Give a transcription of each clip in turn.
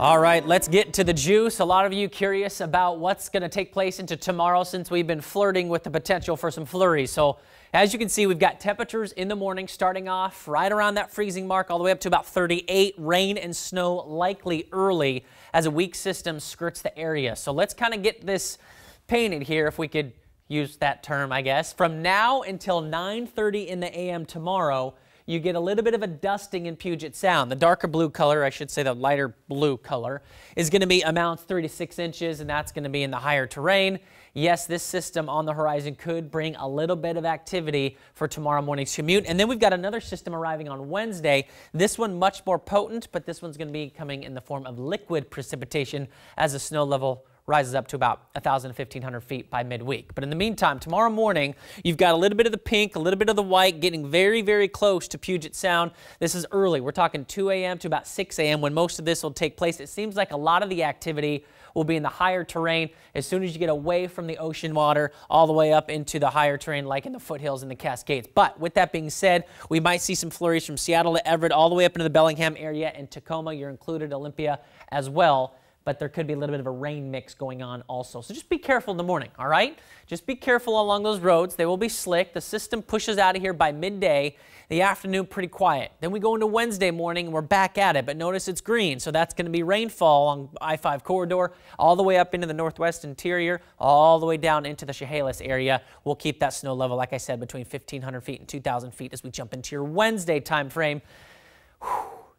All right, let's get to the juice. A lot of you curious about what's going to take place into tomorrow since we've been flirting with the potential for some flurries. So as you can see, we've got temperatures in the morning starting off right around that freezing mark all the way up to about 38. Rain and snow likely early as a weak system skirts the area. So let's kind of get this painted here, if we could use that term, I guess. From now until 9:30 in the a.m. tomorrow, you get a little bit of a dusting in Puget Sound. The darker blue color, I should say the lighter blue color, is going to be amounts 3 to 6 inches, and that's going to be in the higher terrain. Yes, this system on the horizon could bring a little bit of activity for tomorrow morning's commute. And then we've got another system arriving on Wednesday. This one much more potent, but this one's going to be coming in the form of liquid precipitation as the snow level rises up to about 1,000 to 1,500 feet by midweek. But in the meantime, tomorrow morning, you've got a little bit of the pink, a little bit of the white, getting very, very close to Puget Sound. This is early. We're talking 2 a.m. to about 6 a.m. when most of this will take place. It seems like a lot of the activity will be in the higher terrain as soon as you get away from the ocean water all the way up into the higher terrain like in the foothills and the Cascades. But with that being said, we might see some flurries from Seattle to Everett all the way up into the Bellingham area and Tacoma. You're included, Olympia as well. But there could be a little bit of a rain mix going on also. So just be careful in the morning, all right? Just be careful along those roads. They will be slick. The system pushes out of here by midday. The afternoon, pretty quiet. Then we go into Wednesday morning, and we're back at it. But notice it's green, so that's going to be rainfall on I-5 corridor all the way up into the northwest interior, all the way down into the Chehalis area. We'll keep that snow level, like I said, between 1,500 feet and 2,000 feet as we jump into your Wednesday time frame.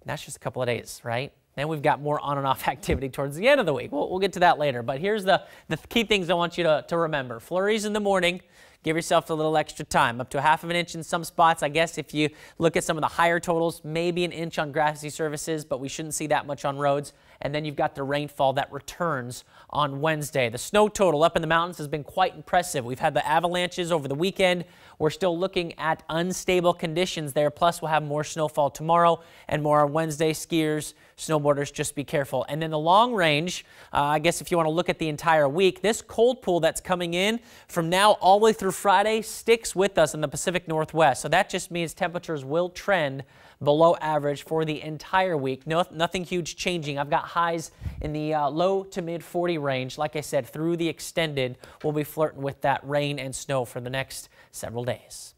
That's just a couple of days, right? Then we've got more on and off activity towards the end of the week. We'll get to that later. But here's the key things I want you to remember. Flurries in the morning. Give yourself a little extra time, up to 1/2 of an inch in some spots. I guess if you look at some of the higher totals, maybe 1 inch on grassy surfaces, but we shouldn't see that much on roads. And then you've got the rainfall that returns on Wednesday. The snow total up in the mountains has been quite impressive. We've had the avalanches over the weekend. We're still looking at unstable conditions there. Plus, we'll have more snowfall tomorrow and more on Wednesday. Skiers, snowboarders, just be careful. And then the long range, I guess if you want to look at the entire week, this cold pool that's coming in from now all the way through Friday sticks with us in the Pacific Northwest. So that just means temperatures will trend below average for the entire week. Nothing huge changing. I've got highs in the low to mid 40 range. Like I said, through the extended, we'll be flirting with that rain and snow for the next several days.